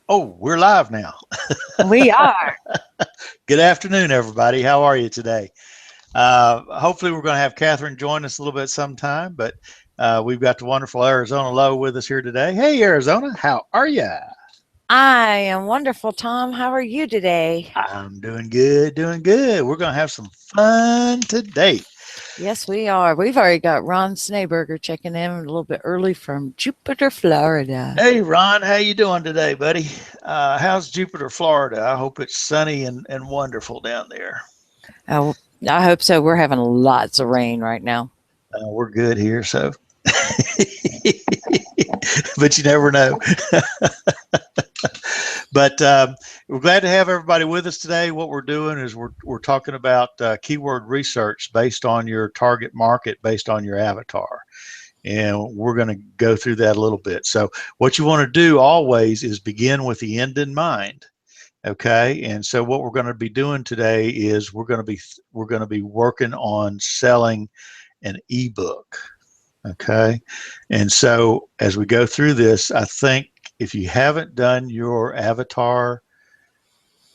Oh, we're live now. We are. Good afternoon, everybody. How are you today? Hopefully, we're going to have Catherine join us a little bit sometime, but we've got the wonderful Arizona Lowe with us here today. Hey, Arizona, how are you? I am wonderful, Tom. How are you today? I'm doing good, doing good. We're going to have some fun today. Yes, we are. We've already got Ron Snaberger checking in a little bit early from Jupiter, Florida. Hey, Ron, how you doing today, buddy? How's Jupiter, Florida? I hope it's sunny and wonderful down there. Oh, I hope so. We're having lots of rain right now. We're good here, so. But you never know. But we're glad to have everybody with us today. What we're doing is we're talking about keyword research based on your target market, based on your avatar. And we're going to go through that a little bit. So what you want to do always is begin with the end in mind. Okay. And so what we're going to be doing today is we're going to be working on selling an ebook. Okay. And so as we go through this, I think if you haven't done your avatar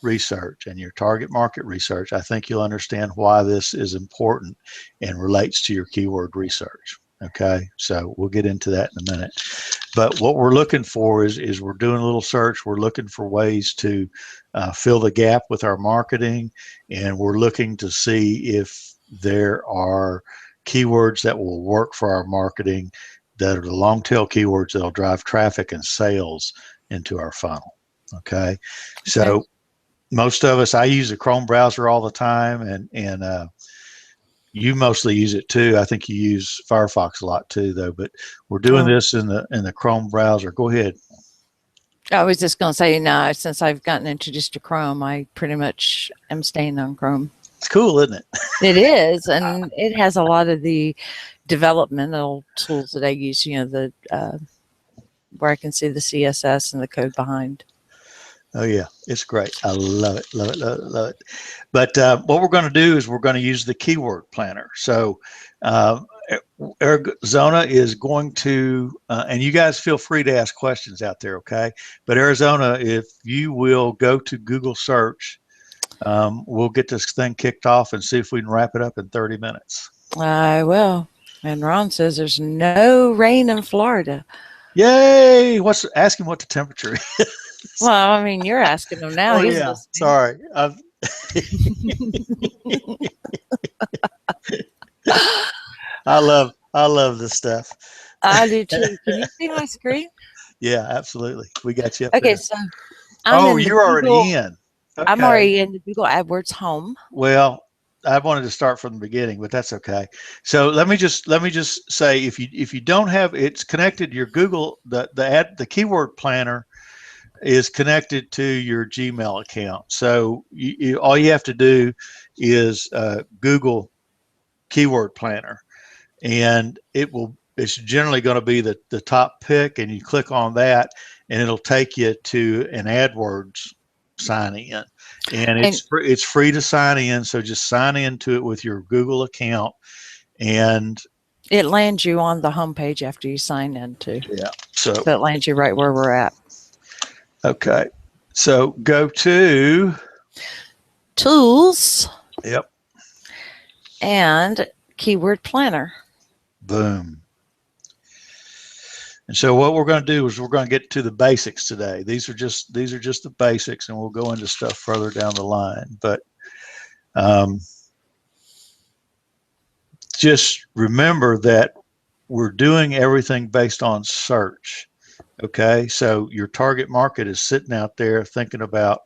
research and your target market research, I think you'll understand why this is important and relates to your keyword research. Okay. So we'll get into that in a minute. But what we're looking for is we're doing a little search. We're looking for ways to fill the gap with our marketing, and we're looking to see if there are keywords that will work for our marketing that are the long tail keywords that'll drive traffic and sales into our funnel. Okay. Okay. So most of us, I use a Chrome browser all the time, and you mostly use it too. I think you use Firefox a lot too, though. But we're doing Oh, this in the Chrome browser. Go ahead. I was just going to say, no, since I've gotten introduced to Chrome, I pretty much am staying on Chrome. It's cool, isn't it? It is, and it has a lot of the developmental tools that I use, the where I can see the CSS and the code behind. Oh yeah, it's great. I love it, love it, love it, love it. But what we're going to do is we're going to use the keyword planner. So uh, Arizona is going to, and you guys feel free to ask questions out there, okay? But Arizona, if you will go to Google search, we'll get this thing kicked off and see if we can wrap it up in 30 minutes. I will. And Ron says there's no rain in Florida. Yay! Ask him what the temperature is. Well, I mean, you're asking him now. Oh He's yeah, listening. sorry. I love this stuff. I do too. Can you see my screen? Yeah, absolutely. We got you up Okay, there. so I'm Oh, in the you're already Google. in. I'm Okay. already in the Google AdWords home. Well, I wanted to start from the beginning, but that's okay. So let me just say if you don't have it's connected your Google the keyword planner is connected to your Gmail account. So all you have to do is Google keyword planner, and it's generally going to be the top pick, and you click on that and it'll take you to an AdWords sign in, and And it's free to sign in, so just sign into it with your Google account. And it lands you on the homepage after you sign in too. yeah, so So it lands you right where we're at. okay, so go to, Tools yep, and keyword planner. boom. And so what we're going to do is we're going to get to the basics today. These are just the basics, and we'll go into stuff further down the line. But um, just remember that we're doing everything based on search. Okay, so your target market is sitting out there thinking about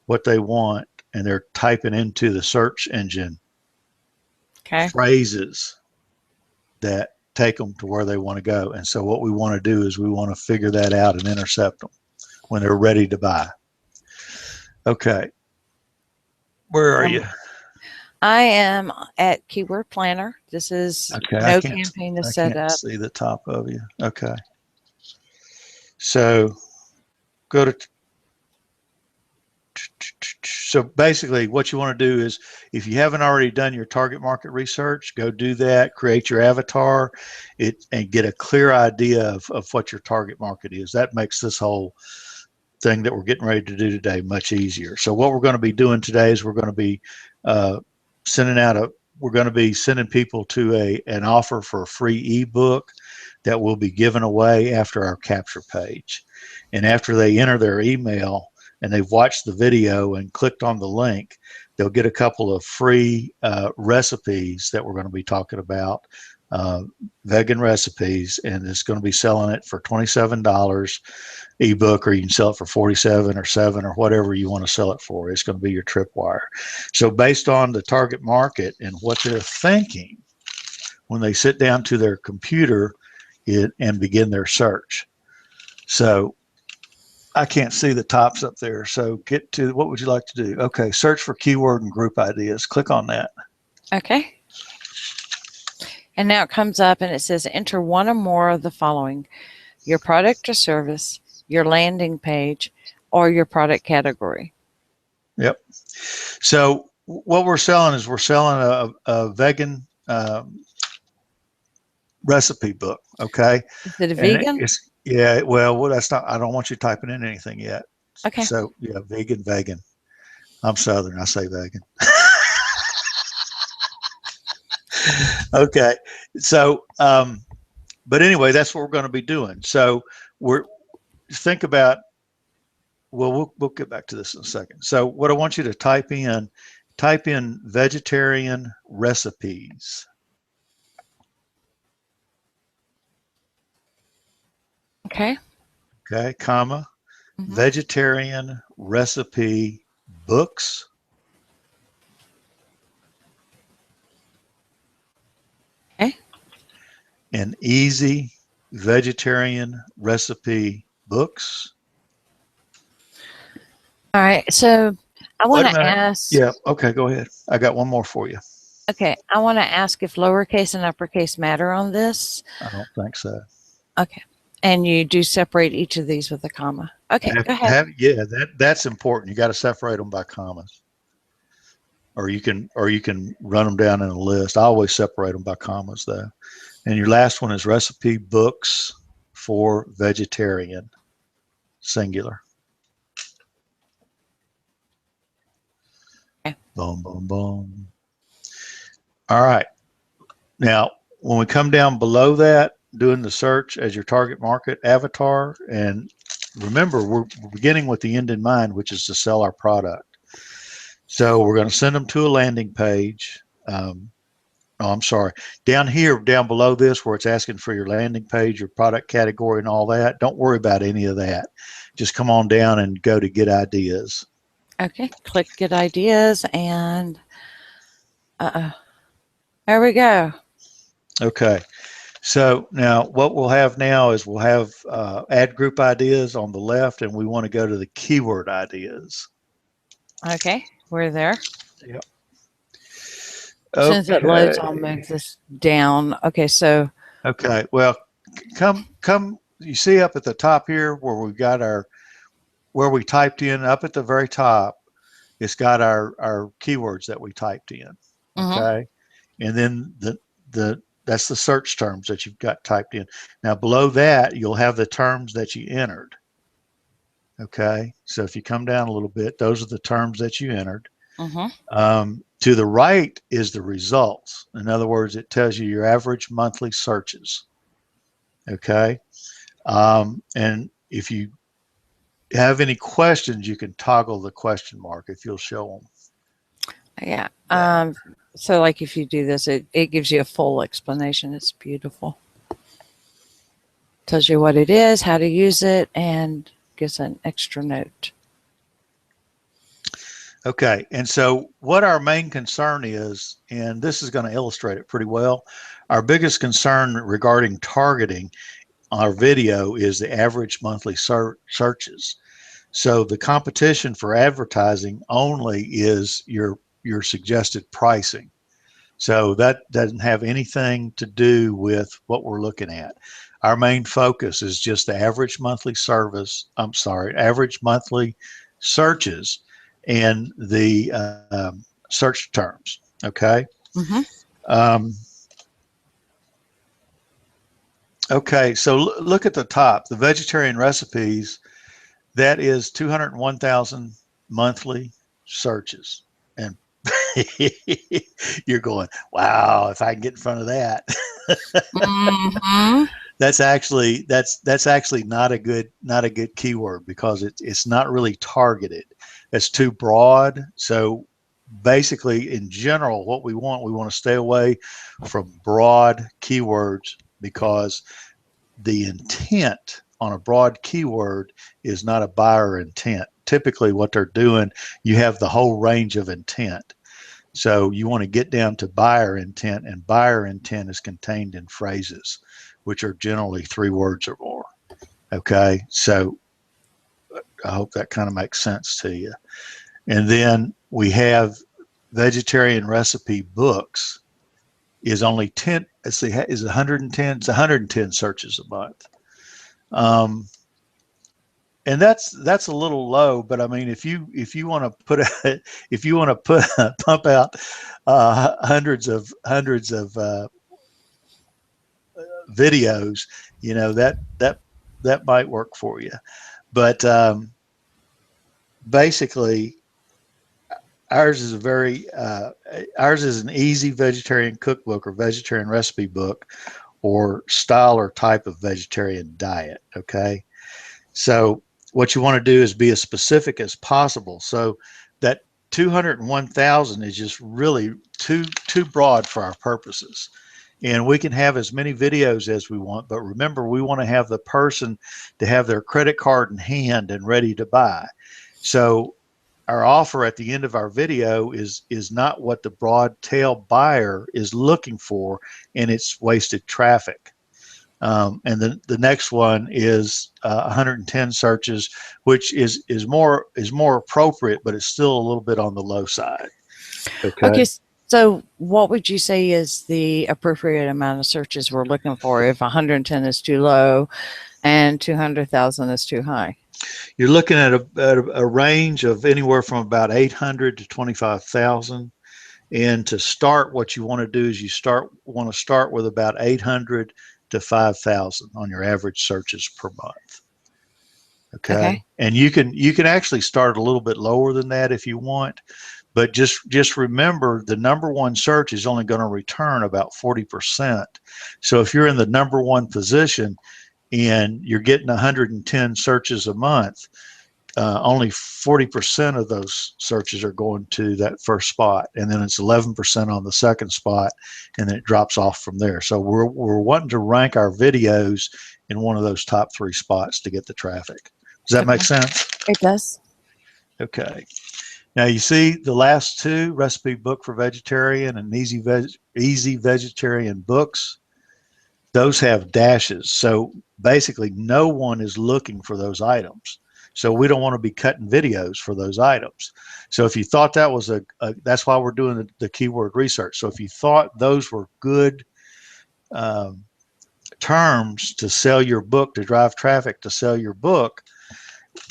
what they want, and they're typing into the search engine Okay. phrases that take them to where they want to go. And so what we want to do is we want to figure that out and intercept them when they're ready to buy. Okay, where are you? I am at keyword planner. This is Okay, I no can't campaign is I set can't up. see the top of you. Okay, so go to so basically what you want to do is if you haven't already done your target market research, go do that, create your avatar and get a clear idea of what your target market is. That makes this whole thing that we're getting ready to do today much easier. So what we're going to be doing today is we're going to be uh, sending out a we're going to be sending people to an offer for a free ebook that will be given away after our capture page. And after they enter their email and they've watched the video and clicked on the link, they'll get a couple of free recipes that we're going to be talking about, vegan recipes, and it's going to be selling it for $27 ebook, or you can sell it for 47 or 7 or whatever you want to sell it for. It's going to be your tripwire. So based on the target market and what they're thinking when they sit down to their computer and begin their search. So I can't see the tops up there. So get to, what would you like to do? Okay, search for keyword and group ideas. Click on that. Okay. And now it comes up and it says enter one or more of the following: your product or service, your landing page, or your product category. Yep. So what we're selling is we're selling a vegan recipe book. Okay. Is it a And vegan? it's, yeah, well, that's not, I don't want you typing in anything yet. Okay. So yeah, vegan. I'm Southern. I say vegan. Okay. So, but anyway, that's what we're going to be doing. So think about, well, we'll get back to this in a second. So what I want you to type in vegetarian recipes. Okay. Okay, comma, vegetarian recipe books. Okay. And easy vegetarian recipe books. All right. So I want to ask. Yeah. Okay. Go ahead. I got one more for you. Okay. I want to ask if lowercase and uppercase matter on this. I don't think so. Okay. And you do separate each of these with a comma. Okay. Go ahead. Yeah. That's important. You got to separate them by commas, or you can run them down in a list. I always separate them by commas though. And your last one is recipe books for vegetarian, singular. Okay. Boom, boom, boom. All right. Now, when we come down below that, doing the search as your target market avatar, and remember, we're beginning with the end in mind, which is to sell our product. So we're going to send them to a landing page. I'm sorry. Down here, down below this, where it's asking for your landing page, your product category, and all that, don't worry about any of that. Just come on down and go to Get Ideas. Okay. Click Get Ideas, and there we go. Okay. So now what we'll have now is we'll have add group ideas on the left, and we want to go to the keyword ideas. Okay. We're there. Yep. Okay. Since it loads, I'll move this down. Okay. So. Okay. Well, come. You see up at the top here where we've got where we typed in up at the very top, it's got our keywords that we typed in. Okay. And then that's the search terms that you've got typed in. Now below that, you'll have the terms that you entered. Okay. So if you come down a little bit, those are the terms that you entered. To the right is the results. In other words, it tells you your average monthly searches. Okay. And if you have any questions, you can toggle the question mark if you'll show them. Yeah. So like if you do this, it gives you a full explanation. It's beautiful. Tells you what it is, how to use it, and gives an extra note. Okay. And so what our main concern is, and this is going to illustrate it pretty well, our biggest concern regarding targeting our video is the average monthly searches. So the competition for advertising only is your suggested pricing. So that doesn't have anything to do with what we're looking at. Our main focus is just the average monthly average monthly searches and the search terms. Okay. Okay. So look at the top, the vegetarian recipes. That is 201,000 monthly searches. And you're going, wow, if I can get in front of that. Mm-hmm. That's actually not a good keyword because it's not really targeted. It's too broad. So basically, in general, what we want to stay away from broad keywords because the intent on a broad keyword is not a buyer intent. Typically, what they're doing, you have the whole range of intent. So you want to get down to buyer intent, and buyer intent is contained in phrases, which are generally 3 words or more. Okay, so I hope that kind of makes sense to you. And then we have vegetarian recipe books is only 10. Let's see, is 110? It's 110 searches a month. And that's a little low, but I mean, if you want to put a, if you want to put pump out hundreds of videos, that might work for you. But basically, ours is ours is an easy vegetarian cookbook or vegetarian recipe book or style or type of vegetarian diet. Okay, so what you want to do is be as specific as possible. So that 201,000 is just really too broad for our purposes. And we can have as many videos as we want, but remember, we want to have the person to have their credit card in hand and ready to buy. So our offer at the end of our video is not what the broad tail buyer is looking for, and it's wasted traffic. And the next one is 110 searches, which is more appropriate, but it's still a little bit on the low side. Okay. Okay, so what would you say is the appropriate amount of searches we're looking for if 110 is too low and 200,000 is too high? You're looking at a range of anywhere from about 800 to 25,000. And to start, what you want to do is want to start with about 800 to 5,000 on your average searches per month. Okay. And you can actually start a little bit lower than that if you want, but just remember the number one search is only going to return about 40%. So if you're in the number one position and you're getting 110 searches a month, only 40% of those searches are going to that first spot, and then it's 11% on the second spot, and then it drops off from there. So we're wanting to rank our videos in one of those top 3 spots to get the traffic. Does that make sense? It does. Okay. Now you see the last 2, recipe book for vegetarian and easy vegetarian books. Those have dashes. So basically no one is looking for those items. So we don't want to be cutting videos for those items. So if you thought that was that's why we're doing the keyword research. So if you thought those were good terms to sell your book, to drive traffic to sell your book,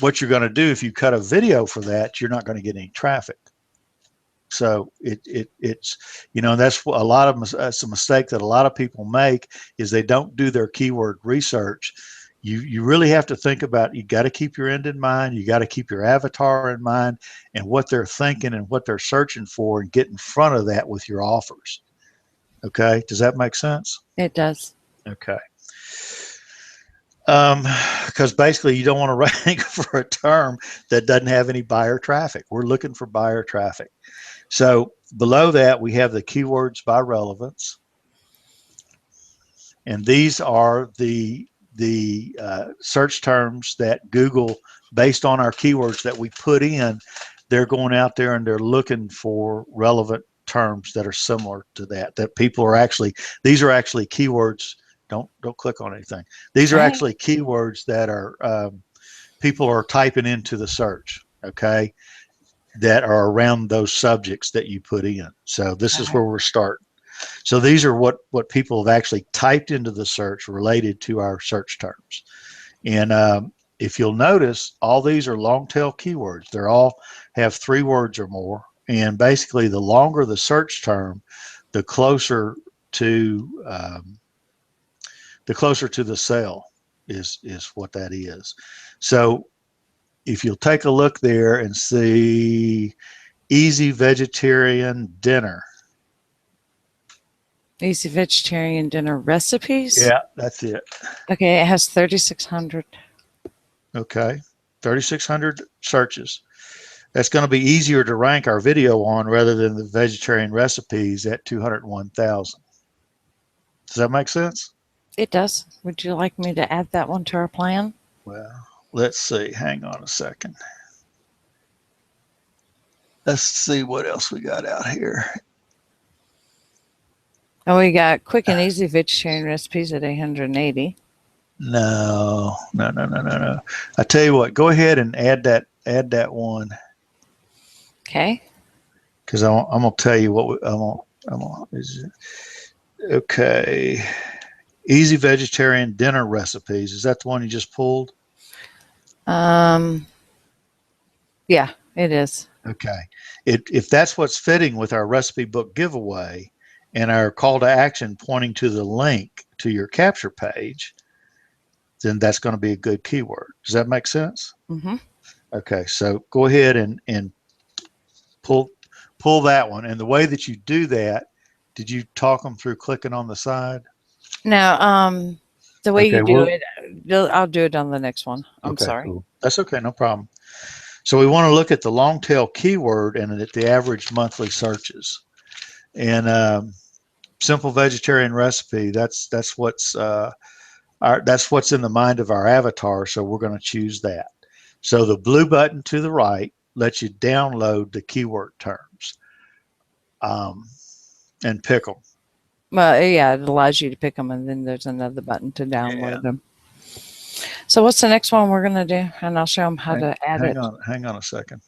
what you're going to do if you cut a video for that, you're not going to get any traffic. So it's that's a lot of that's a mistake that a lot of people make is they don't do their keyword research. You really have to think about, you got to keep your end in mind, you got to keep your avatar in mind and what they're thinking and what they're searching for, and get in front of that with your offers. Okay, does that make sense? It does. Okay. Because basically you don't want to rank for a term that doesn't have any buyer traffic. We're looking for buyer traffic. So below that, we have the keywords by relevance. And these are the search terms that Google, based on our keywords that we put in, they're going out there and they're looking for relevant terms that are similar to that people are actually, these are actually keywords. Don't click on anything. These are actually keywords that are people are typing into the search, okay, that are around those subjects that you put in. So this is where we're starting. So these are what people have actually typed into the search related to our search terms. And if you'll notice, all these are long tail keywords. They're all have 3 words or more. And basically, the longer the search term, the closer to the sale is what that is. So if you'll take a look there and see easy vegetarian dinner. Easy vegetarian dinner recipes. Yeah, that's it. Okay, it has 3,600. Okay, 3,600 searches. That's going to be easier to rank our video on rather than the vegetarian recipes at 201,000. Does that make sense? It does. Would you like me to add that one to our plan? Well, let's see. Hang on a second. Let's see what else we got out here. Oh, we got quick and easy vegetarian recipes at 880. No. I tell you what, go ahead and add that one. Okay. Because I'm gonna tell you what okay. Easy vegetarian dinner recipes. Is that the one you just pulled? Yeah, it is. Okay. If that's what's fitting with our recipe book giveaway and our call to action pointing to the link to your capture page, then that's going to be a good keyword. Does that make sense? Mm-hmm. Okay. So go ahead and pull that one. And the way that you do that, did you talk them through clicking on the side? Now, the way Okay, you do it, I'll do it on the next one. I'm sorry. Cool. That's okay. No problem. So we want to look at the long tail keyword and at the average monthly searches. And simple vegetarian recipe, that's what's that's what's in the mind of our avatar. So we're going to choose that. So the blue button to the right lets you download the keyword terms and pick them. Well, yeah, it allows you to pick them, and then there's another button to download them. So what's the next one we're going to do? And I'll show them how to add it. Hang on a second.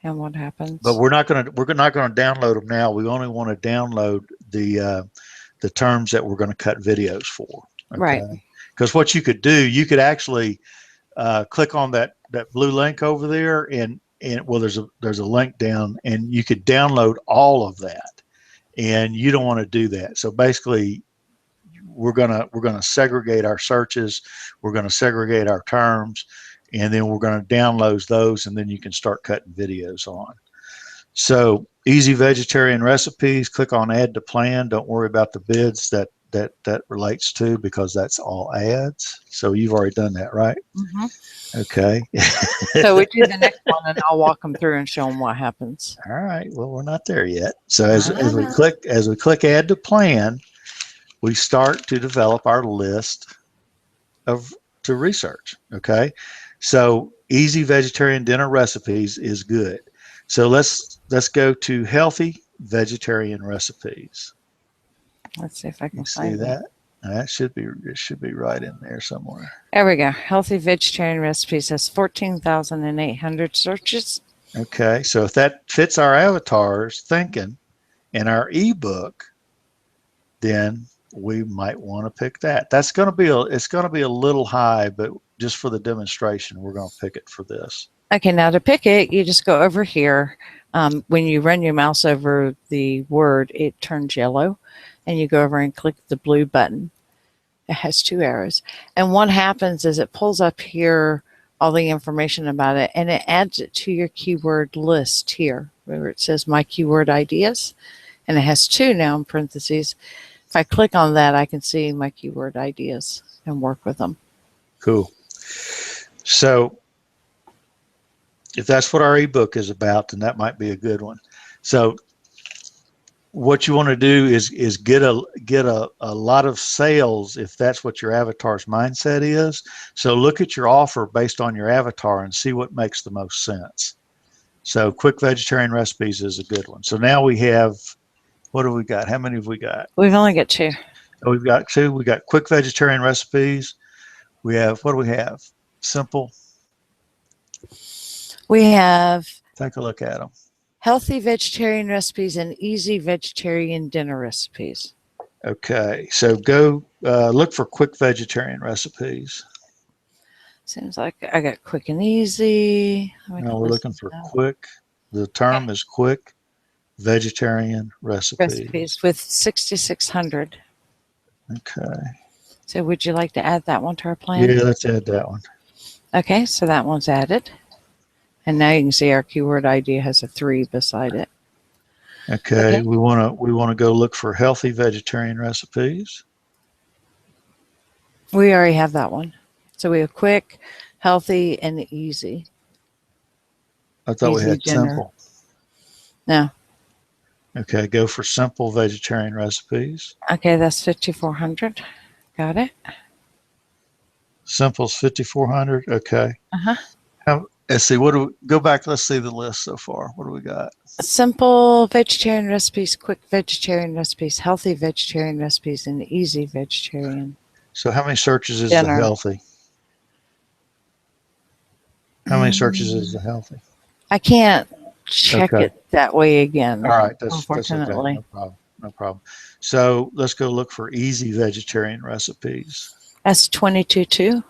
And what happens? But we're not going to download them now. We only want to download the terms that we're going to cut videos for. Okay? Right. Because what you could do, you could actually click on that blue link over there, and well, there's a link down, and you could download all of that. And you don't want to do that. So basically, we're gonna segregate our searches. We're going to segregate our terms, and then we're going to download those, and then you can start cutting videos on. So easy vegetarian recipes, click on add to plan. Don't worry about the bids that relates to, because that's all ads. So you've already done that, right? Mm-hmm. Okay. So we do the next one, and I'll walk them through and show them what happens. All right. Well, we're not there yet. So as we click add to plan, we start to develop our list to research. Okay. So easy vegetarian dinner recipes is good. So let's go to healthy vegetarian recipes. Let's see if I can See find that. It should be right in there somewhere. There we go. Healthy vegetarian recipes has 14,800 searches. Okay. So if that fits our avatar's thinking and our ebook, then we might want to pick that. It's going to be a little high, but just for the demonstration, we're going to pick it for this. Okay, now to pick it, you just go over here. When you run your mouse over the word, it turns yellow, and you go over and click the blue button. It has 2 arrows. And what happens is it pulls up here all the information about it, and it adds it to your keyword list here, where it says My Keyword Ideas, and it has 2 now in parentheses. If I click on that, I can see my keyword ideas and work with them. Cool. So if that's what our ebook is about, then that might be a good one. So what you want to do is get a lot of sales if that's what your avatar's mindset is. So look at your offer based on your avatar and see what makes the most sense. So quick vegetarian recipes is a good one. So now we have, what have we got? How many have we got? We've only got 2. Oh, we've got 2. We got quick vegetarian recipes. We have, what do we have? Simple. We have Take a look at them. healthy vegetarian recipes and easy vegetarian dinner recipes. Okay, so go look for quick vegetarian recipes. Seems like I got quick and easy. No, we're looking for quick. The term is quick vegetarian recipes with 6,600. Okay. So would you like to add that one to our plan? Yeah, let's add that one. Okay, so that one's added. And now you can see our keyword ID has a 3 beside it. Okay, Okay. we want to go look for healthy vegetarian recipes. We already have that one. So we have quick, healthy, and easy. I thought we Easy had dinner. simple. No. Okay, go for simple vegetarian recipes. Okay, that's 5,400. Got it. Simple's 5,400. Okay. Uh-huh. Let's see. What do we go back? Let's see the list so far. What do we got? Simple vegetarian recipes, quick vegetarian recipes, healthy vegetarian recipes, and easy vegetarian. So how many searches is the Dinner. healthy? How many searches is the healthy? I can't check Okay. it that way again. All right. That's okay. Unfortunately. No problem. No problem. So let's go look for easy vegetarian recipes. That's 22,200.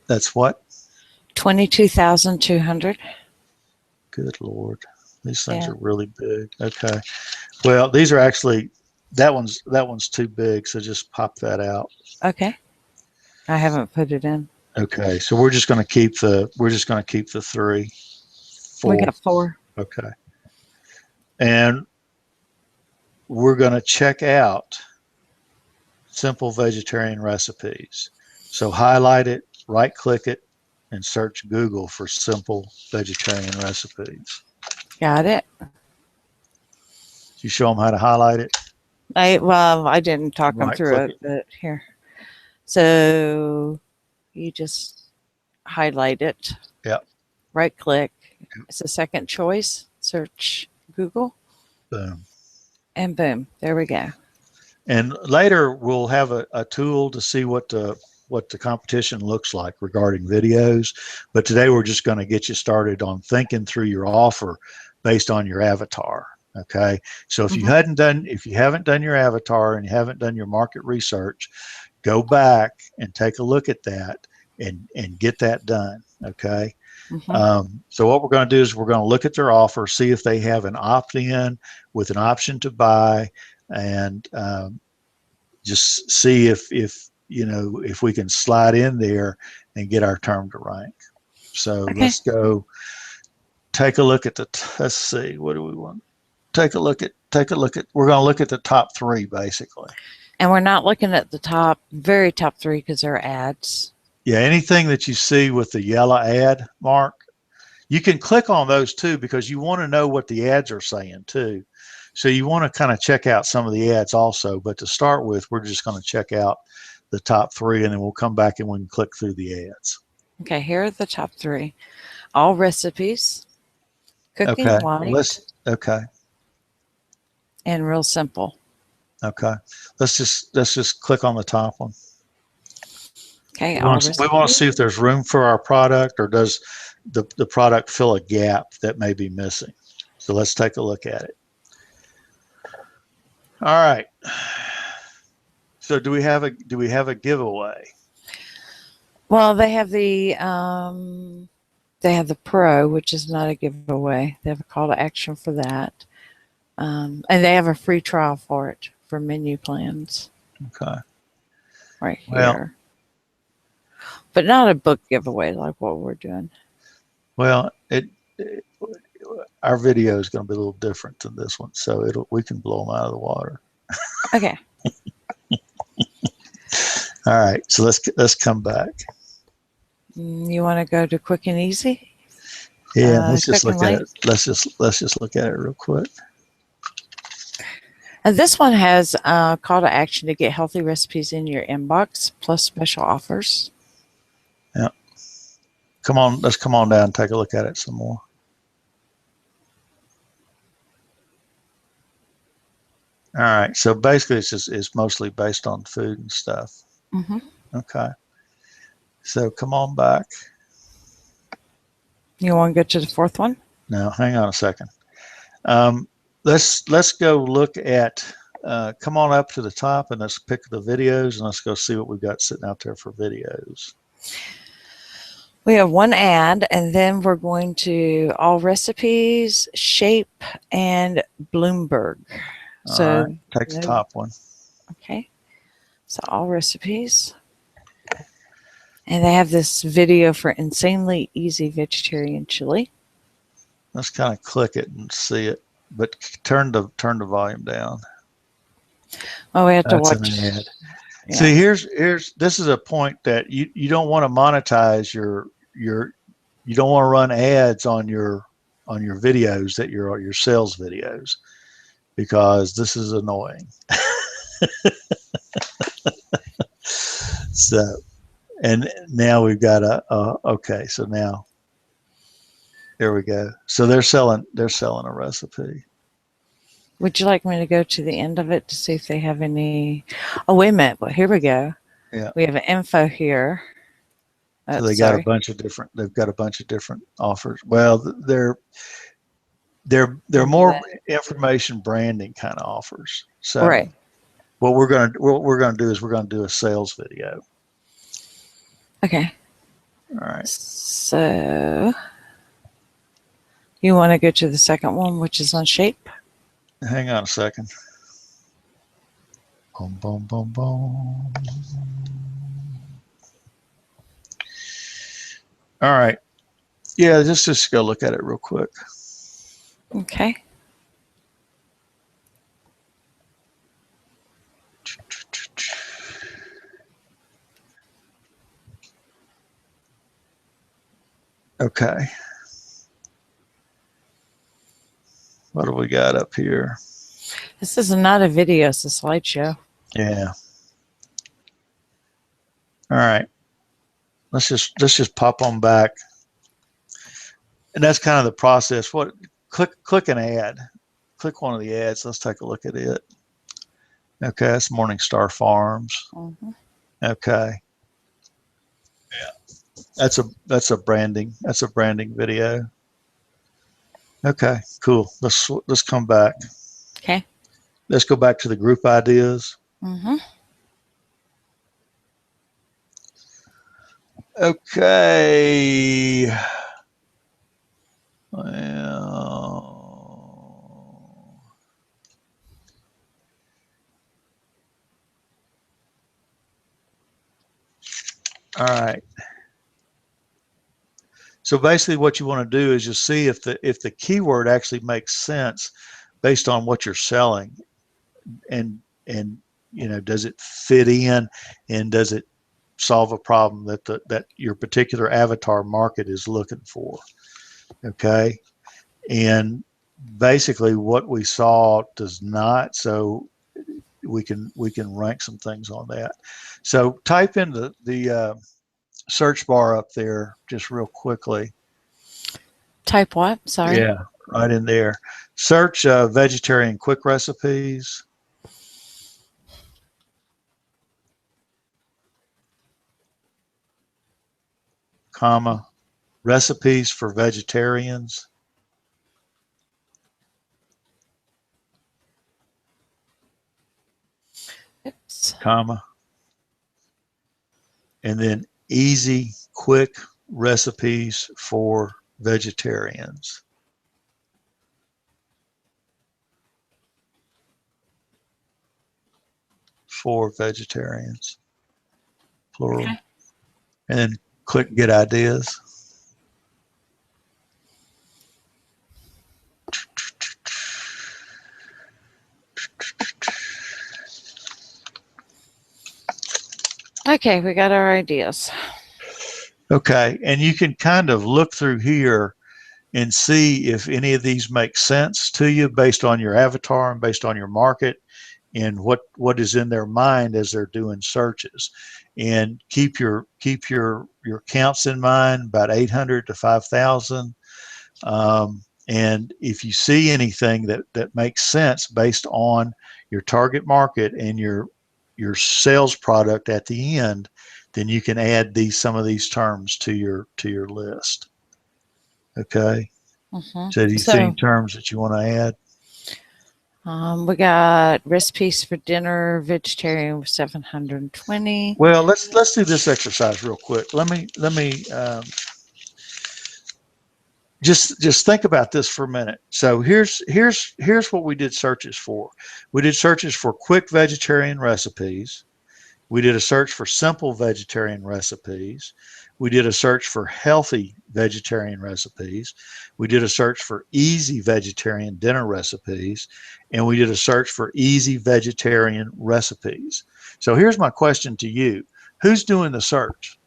That's what? 22,200. Good Lord. These things Yeah. are really big. Okay. Well, these are actually that one's too big, so just pop that out. Okay. I haven't put it in. Okay. So we're just going to keep the 3, 4. We got 4. Okay. And we're going to check out simple vegetarian recipes. So highlight it, right click it, and search Google for simple vegetarian recipes. Got it. You show them how to highlight it? I didn't talk them Right through click it, but here. So you just highlight it. Yep. Right click. It's a second choice. Search Google. Boom. And boom. There we go. And later we'll have a tool to see what the competition looks like regarding videos. But today we're just going to get you started on thinking through your offer based on your avatar. Okay. So if you haven't done your avatar and you haven't done your market research, go back and take a look at that and get that done. Okay. So what we're going to do is we're going to look at their offer, see if they have an opt-in with an option to buy, and just see if we can slide in there and get our term to rank. So let's go take a look at let's see, what do we want? Take a look at, we're going to look at the top 3 basically. And we're not looking at the very top 3 because they're ads. Yeah, anything that you see with the yellow ad mark, you can click on those too because you want to know what the ads are saying too. So you want to kind of check out some of the ads also. But to start with, we're just going to check out the top 3 and then we'll come back and we can click through the ads. Okay, here are the top 3. All recipes, cooking light, okay. And real simple. Okay. Let's just click on the top one. Okay. We want to see if there's room for our product, or does the product fill a gap that may be missing. So let's take a look at it. All right. So do we have a giveaway? Well, they have the Pro, which is not a giveaway. They have a call to action for that. And they have a free trial for it for menu plans. Okay. Right here. But not a book giveaway like what we're doing. Well, our video is going to be a little different than this one, so we can blow them out of the water. Okay. All right. So let's come back. You want to go to quick and easy? Yeah. Let's just look at it. Let's just look at it real quick. And this one has a call to action to get healthy recipes in your inbox plus special offers. Yeah. Come on, let's come on down and take a look at it some more. All right. So basically it's mostly based on food and stuff. Mm-hmm. Okay. So come on back. You want to go to the 4th one? No, hang on a second. Let's go look at, come on up to the top and let's pick the videos and let's go see what we've got sitting out there for videos. We have one ad, and then we're going to all recipes, shape, and Bloomberg. So right, take the top one. Okay. So all recipes And they have this video for insanely easy vegetarian chili. Let's kind of click it and see it, but turn the volume down. Oh, we have to That's watch. an ad. Yeah. See, this is a point that you don't want to monetize your you don't want to run ads on your videos that your sales videos, because this is annoying. So, and now we've got okay, so now there we go. So they're selling a recipe. Would you like me to go to the end of it to see if they have any? Oh, wait a minute. Well, here we go. Yeah. We have an info here. So they got a bunch of different. They've got a bunch of different offers. Well, they're more information branding kind of offers. So right. what we're gonna do is we're gonna do a sales video. Okay. All right. So you want to go to the second one, which is on shape? Hang on a second. Boom, boom, boom, boom. All right. Yeah, just go look at it real quick. Okay. Okay. What do we got up here? This is not a video, it's a slideshow. Yeah. All right. Let's just pop on back. And that's kind of the process. Click an ad. Click one of the ads. Let's take a look at it. Okay, that's Morningstar Farms. Mm-hmm. Okay. Yeah. That's a branding video. Okay, cool. Let's come back. Okay. Let's go back to the group ideas. Mm-hmm. Okay. Well, all right. So basically what you want to do is just see if the keyword actually makes sense based on what you're selling, and does it fit in, and does it solve a problem that your particular avatar market is looking for. Okay. And basically what we saw does not, so we can rank some things on that. So type in the search bar up there just real quickly. Type what? Sorry. Yeah, right in there. Search vegetarian quick recipes. Comma, recipes for vegetarians. Oops. Comma. And then easy, quick recipes for vegetarians. For vegetarians, plural. Okay. And then click get ideas. Okay, we got our ideas. Okay, and you can kind of look through here and see if any of these make sense to you based on your avatar and based on your market and what is in their mind as they're doing searches. And keep your counts in mind, about 800 to 5,000. And if you see anything that makes sense based on your target market and your sales product at the end, then you can add some of these terms to your list. Okay. Mm-hmm. So do you see any terms that you want to add? We got recipes for dinner, vegetarian with 720. Well, let's do this exercise real quick. Let me just think about this for a minute. So here's what we did searches for. We did searches for quick vegetarian recipes, We did a search for simple vegetarian recipes. We did a search for healthy vegetarian recipes. We did a search for easy vegetarian dinner recipes. And we did a search for easy vegetarian recipes. So here's my question to you. Who's doing the search?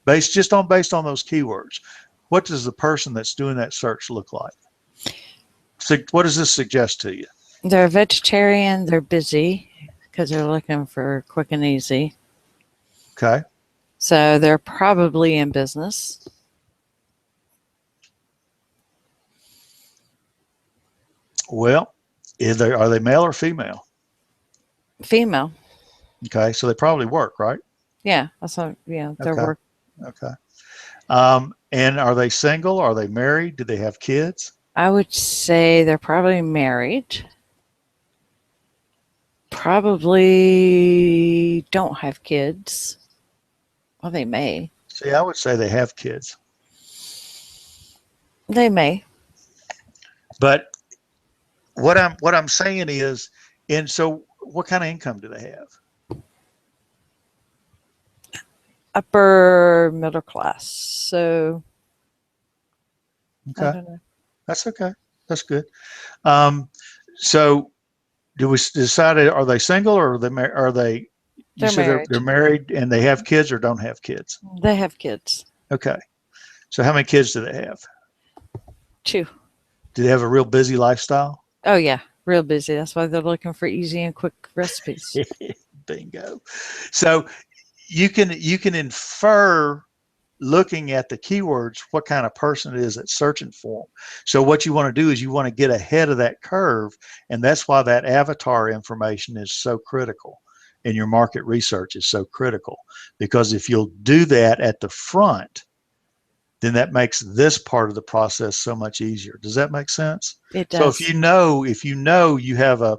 Based on those keywords. What does the person that's doing that search look like? So what does this suggest to you? They're vegetarian. They're busy because they're looking for quick and easy. Okay. So they're probably in business. Well, are they male or female? Female. Okay, so they probably work, right? Yeah, that's what, yeah, they're Okay. work. Okay. And are they single? Are they married? Do they have kids? I would say they're probably married. Probably don't have kids. Well, they may. See, I would say they have kids. They may. But what I'm saying is, and so what kind of income do they have? Upper middle class. So I Okay. don't know. That's okay. That's good. So do we decide, are they single or are they, you They're said married. they're married and they have kids or don't have kids? They have kids. Okay. So how many kids do they have? 2. Do they have a real busy lifestyle? Oh yeah, real busy. That's why they're looking for easy and quick recipes. Bingo. So you can infer, looking at the keywords, what kind of person it is that's searching for them. So what you want to do is you want to get ahead of that curve, and that's why that avatar information is so critical, and your market research is so critical, because if you'll do that at the front, then that makes this part of the process so much easier. Does that make sense? It does. So if you know you have a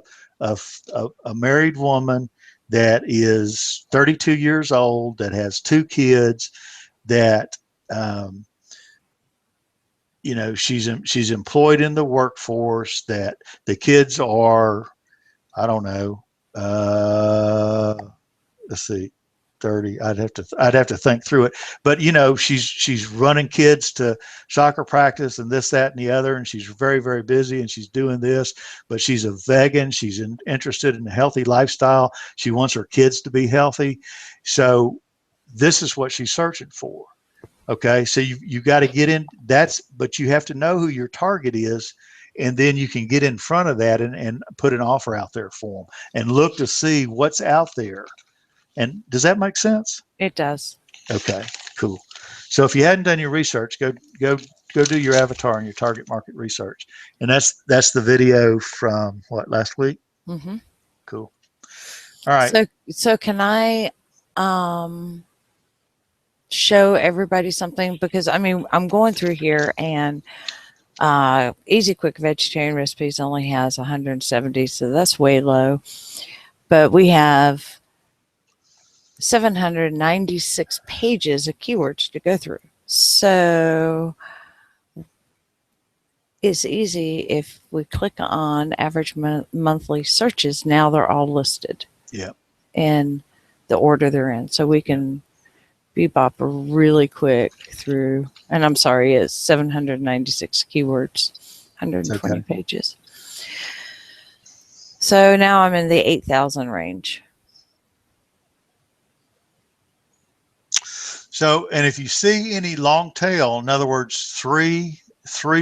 married woman that is 32 years old, that has 2 kids, that she's employed in the workforce, that the kids are, I don't know, let's see, 30. I'd have to think through it, but she's running kids to soccer practice and this, that, and the other, and she's very, very busy, and she's doing this, but she's a vegan. She's interested in a healthy lifestyle. She wants her kids to be healthy. So this is what she's searching for. Okay. So you got to get in but you have to know who your target is. And then you can get in front of that and put an offer out there for them and look to see what's out there. And does that make sense? It does. Okay, cool. So if you hadn't done your research, go do your avatar and your target market research. And that's the video from last week? Mm-hmm. Cool. All right. So can I show everybody something? Because I'm going through here, and Easy Quick Vegetarian Recipes only has 170, so that's way low. But we have 796 pages of keywords to go through. So it's easy if we click on average monthly searches. Now they're all listed. Yeah. In the order they're in. So we can bebop really quick through, and I'm sorry, it's 796 keywords, 120 pages. So now I'm in the 8,000 range. So, and if you see any long tail, in other words, three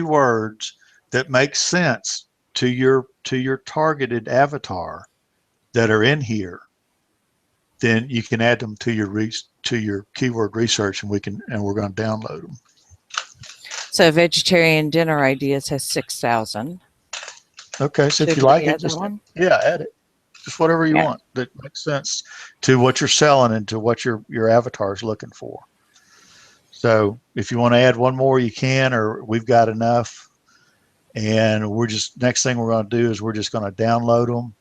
words that make sense to your targeted avatar that are in here, then you can add them to your keyword research, and we're going to download them. So vegetarian dinner ideas has 6,000. Okay, so if you like it, just add it. Just whatever you want that makes sense to what you're selling and to what your avatar is looking for. So if you want to add one more, you can, or we've got enough. And next thing we're going to do is we're just going to download them,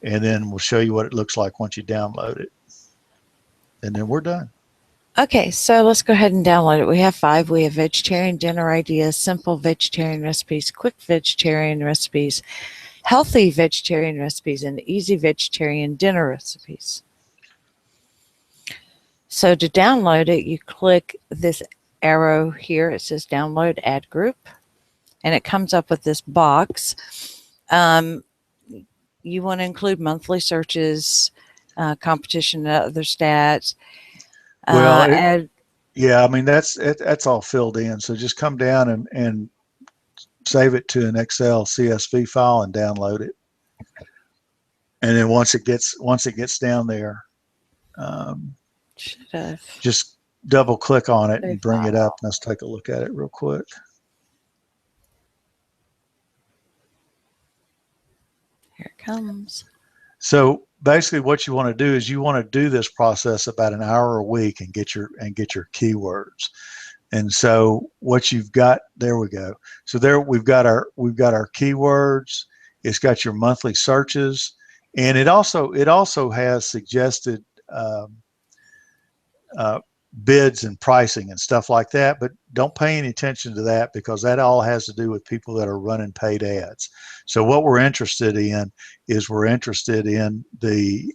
and then we'll show you what it looks like once you download it. And then we're done. Okay, so let's go ahead and download it. We have 5. We have vegetarian dinner ideas, simple vegetarian recipes, quick vegetarian recipes, healthy vegetarian recipes, and easy vegetarian dinner recipes. So to download it, you click this arrow here. It says download ad group, and it comes up with this box. You want to include monthly searches, competition, and other stats. Well, Add, yeah, I mean, that's all filled in. So just come down and save it to an Excel CSV file and download it. And then once it gets down there, should have. just double click on it and Save bring it file. up. Let's take a look at it real quick. Here it comes. So basically what you want to do is you want to do this process about an hour a week and get your keywords. And so what you've got, there we go. So there we've got our keywords. It's got your monthly searches, and it also has suggested bids and pricing and stuff like that. But don't pay any attention to that, because that all has to do with people that are running paid ads. So what we're interested in is the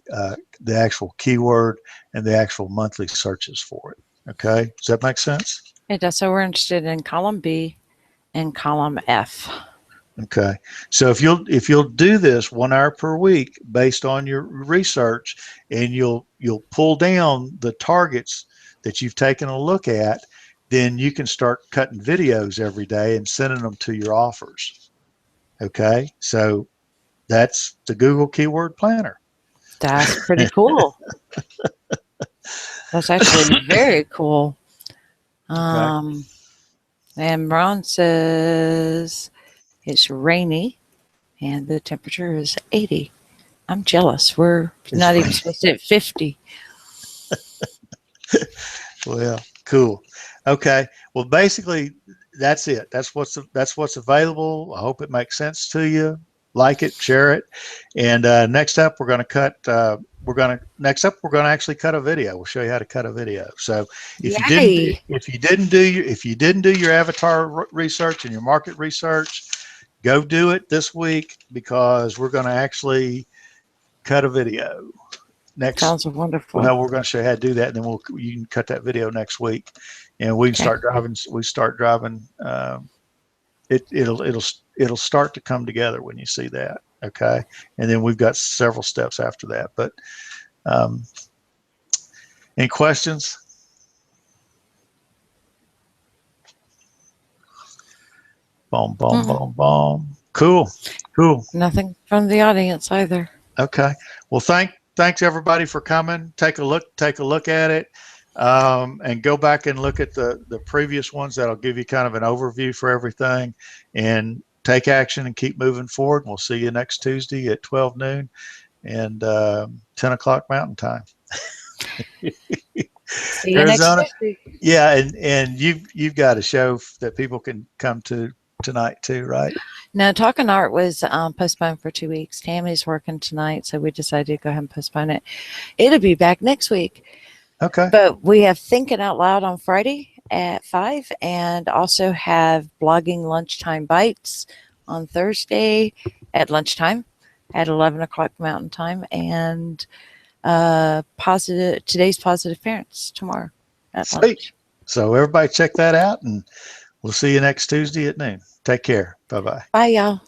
actual keyword and the actual monthly searches for it. Okay, does that make sense? It does. So we're interested in column B and column F. Okay, so if you'll do this 1 hour per week based on your research, and you'll pull down the targets that you've taken a look at, then you can start cutting videos every day and sending them to your offers. Okay, so that's the Google Keyword Planner. That's pretty cool. That's actually very cool. Okay. And Ron says it's rainy and the temperature is 80. I'm jealous. We're not even supposed to hit 50. Well, cool. Okay. Well, basically, that's it. That's what's available. I hope it makes sense to you. Like it, share it, and next up we're going to actually cut a video. We'll show you how to cut a video. So if you didn't do your avatar research and your market research, go do it this week, because we're going to actually cut a video next. Sounds wonderful. Well, we're going to show you how to do that, and then you can cut that video next week, and we can start driving. It'll start to come together when you see that. Okay, and then we've got several steps after that. But any questions? Boom, boom, boom, boom. Cool. Nothing from the audience either. Okay. Well, thanks everybody for coming. Take a look at it, and go back and look at the previous ones. That'll give you kind of an overview for everything, and take action and keep moving forward. We'll see you next Tuesday at 12 noon and 10 o'clock Mountain Time. See you Arizona. next Tuesday. Yeah, and you've got a show that people can come to tonight too, right? No, Talking Art was postponed for 2 weeks. Tammy's working tonight, so we decided to go ahead and postpone it. It'll be back next week. Okay. But we have Thinking Out Loud on Friday at 5, and also have Blogging Lunchtime Bites on Thursday at lunchtime at 11 o'clock Mountain Time, and today's Positive Parents tomorrow at lunch. So everybody check that out, and we'll see you next Tuesday at noon. Take care. Bye-bye. Bye, y'all.